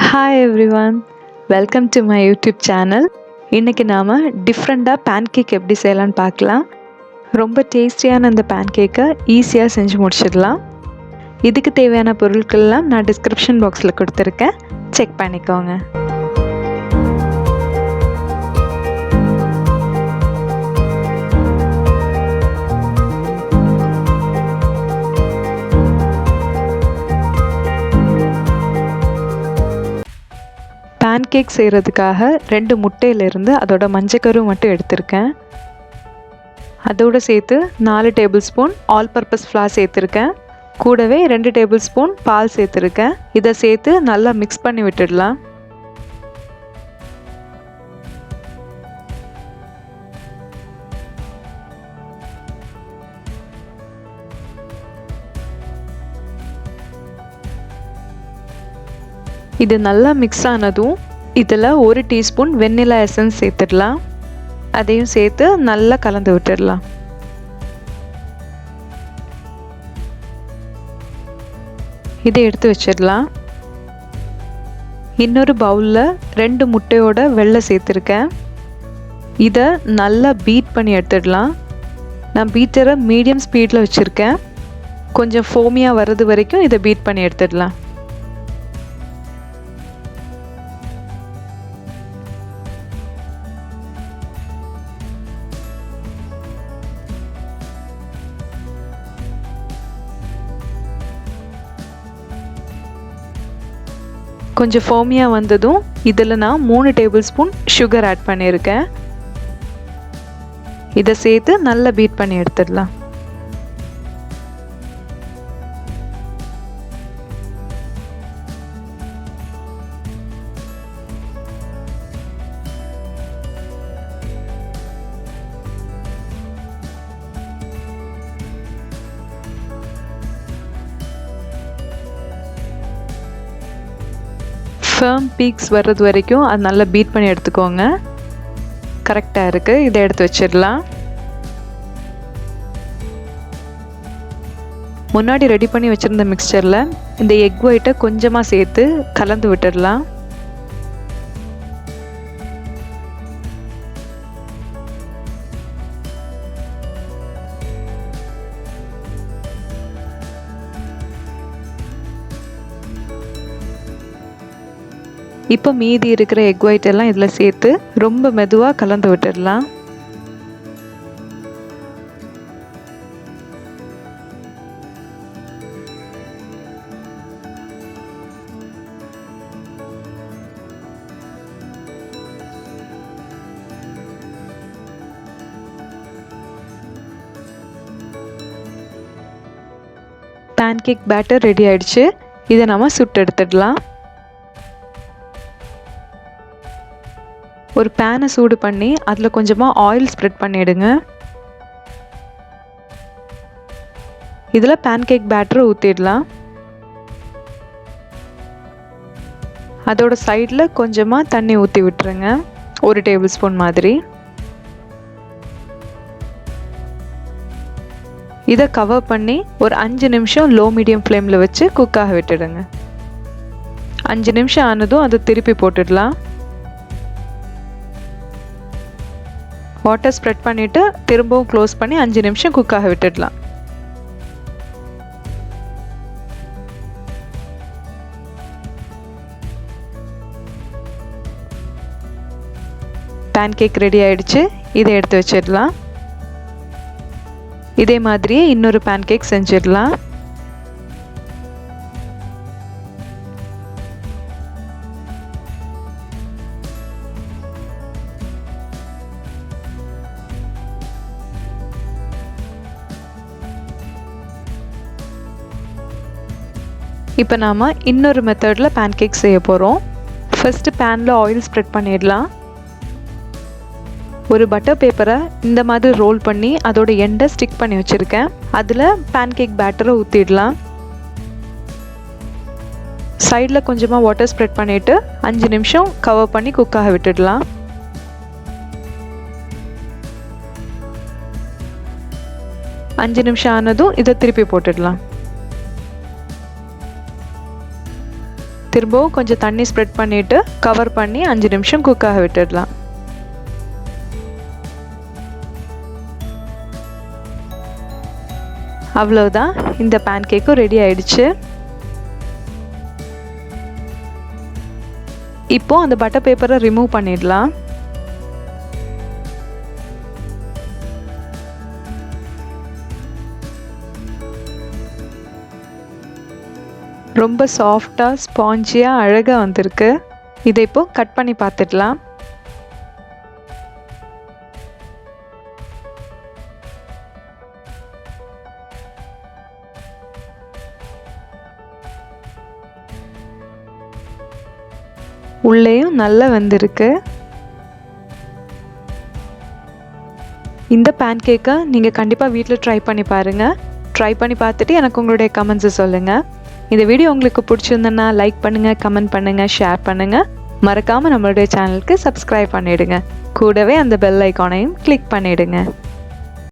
Hi everyone, welcome to my YouTube channel. இன்னைக்கு நாம டிஃப்ரெண்டா pancake எப்படி செய்யலாம்னு பார்க்கலாம். ரொம்ப டேஸ்டியான அந்த pancake-ஐ ஈஸியா செஞ்சு முடிச்சிடலாம். இதுக்கு தேவையான பொருட்கள்லாம் நான் டிஸ்கிரிப்ஷன் பாக்ஸில் கொடுத்துருக்கேன், செக் பண்ணிக்கோங்க. பேன்கேக் செய்கிறதுக்காக 2 முட்டையிலிருந்து அதோட மஞ்சக்கரு மட்டும் எடுத்திருக்கேன். அதோடு சேர்த்து 4 table spoon all purpose flower சேர்த்துருக்கேன். கூடவே 2 டேபிள் ஸ்பூன் பால் சேர்த்துருக்கேன். இதை சேர்த்து நல்லா மிக்ஸ் பண்ணி விட்டுடலாம். இது நல்லா மிக்ஸ் ஆனதும் இதில் 1 டீஸ்பூன் வெண்ணிலா எசன்ஸ் சேர்த்துடலாம். அதையும் சேர்த்து நல்லா கலந்து விட்டுடலாம். இதை எடுத்து வச்சிடலாம். இன்னொரு பவுலில் 2 முட்டையோட வெள்ளை சேர்த்துருக்கேன். இதை நல்லா பீட் பண்ணி எடுத்துடலாம். நான் பீட்டரை மீடியம் ஸ்பீடில் வச்சுருக்கேன். கொஞ்சம் ஃபோமியாக வர்றது வரைக்கும் இதை பீட் பண்ணி எடுத்துடலாம். கொஞ்சம் ஃபோமியாக வந்ததும் இதில் நான் 3 டேபிள் ஸ்பூன் சுகர் ஆட் பண்ணியிருக்கேன். இதை சேர்த்து நல்லா பீட் பண்ணி எடுத்துடலாம். ஃபர்ம் பீக்ஸ் வர்றது வரைக்கும் அது நல்லா பீட் பண்ணி எடுத்துக்கோங்க. கரெக்டாக இருக்குது. இதை எடுத்து வச்சிடலாம். முன்னாடி ரெடி பண்ணி வச்சுருந்த மிக்சரில் இந்த எக் ஒயிட்டை கொஞ்சமாக சேர்த்து கலந்து விட்டுடலாம். இப்போ மீதி இருக்கிற எக் ஒயிட் எல்லாம் இதில் சேர்த்து ரொம்ப மெதுவாக கலந்து விட்டுடலாம். பேன்கேக் பேட்டர் ரெடி ஆயிடுச்சு. இதை நம்ம சுட்டு எடுத்துடலாம். ஒரு பேனை சூடு பண்ணி அதில் கொஞ்சமாக ஆயில் ஸ்ப்ரெட் பண்ணிவிடுங்க. இதில் பேன்கேக் பேட்டரை ஊற்றிடலாம். அதோட சைடில் கொஞ்சமாக தண்ணி ஊற்றி விட்டுருங்க, 1 டேபிள் ஸ்பூன் மாதிரி. இதை கவர் பண்ணி ஒரு 5 நிமிஷம் லோ மீடியம் ஃப்ளேமில் வச்சு குக்காக விட்டுடுங்க. 5 நிமிஷம் ஆனதும் அதை திருப்பி போட்டுடலாம். வாட்டர் ஸ்ப்ரெட் பண்ணிவிட்டு திரும்பவும் க்ளோஸ் பண்ணி 5 நிமிஷம் குக்காக விட்டுடலாம். பேன்கேக் ரெடி ஆயிடுச்சு. இதை எடுத்து வச்சிடலாம். இதே மாதிரியே இன்னொரு பேன்கேக் செஞ்சிடலாம். இப்போ நாம் இன்னொரு மெத்தடில் பேன்கேக் செய்ய போகிறோம். ஃபஸ்ட்டு பேனில் ஆயில் ஸ்ப்ரெட் பண்ணிடலாம். ஒரு பட்டர் பேப்பரை இந்த மாதிரி ரோல் பண்ணி அதோட எண்டை ஸ்டிக் பண்ணி வச்சுருக்கேன். அதில் பேன்கேக் பேட்டரை ஊற்றிடலாம். சைடில் கொஞ்சமாக வாட்டர் ஸ்ப்ரெட் பண்ணிவிட்டு 5 நிமிஷம் கவர் பண்ணி குக்காக விட்டுடலாம். அஞ்சு நிமிஷம் ஆனதும் இதை திருப்பி போட்டுடலாம். திரும்பவும் கொஞ்சம் தண்ணி ஸ்ப்ரெட் பண்ணிவிட்டு கவர் பண்ணி 5 நிமிஷம் குக் ஆக விட்டுடலாம். அவ்வளோதான், இந்த பேன்கேக்கும் ரெடி ஆயிடுச்சு. இப்போ அந்த பட்டர் பேப்பரை ரிமூவ் பண்ணிடலாம். ரொம்ப சாஃப்டாக ஸ்பாஞ்சியாக அழகாக வந்திருக்கு. இதை இப்போ கட் பண்ணி பார்த்துடலாம். உள்ளேயும் நல்லா வந்திருக்கு. இந்த பேன்கேக்கை நீங்கள் கண்டிப்பாக வீட்டில் ட்ரை பண்ணி பாருங்கள். ட்ரை பண்ணி பார்த்துட்டு எனக்கு உங்களுடைய கமெண்ட்ஸை சொல்லுங்கள். இந்த வீடியோ உங்களுக்கு பிடிச்சிருந்தனா லைக் பண்ணுங்கள், கமெண்ட் பண்ணுங்கள், ஷேர் பண்ணுங்கள். மறக்காமல் நம்மளுடைய சேனலுக்கு சப்ஸ்கிரைப் பண்ணிவிடுங்க. கூடவே அந்த பெல் ஐக்கானையும் கிளிக் பண்ணிவிடுங்க.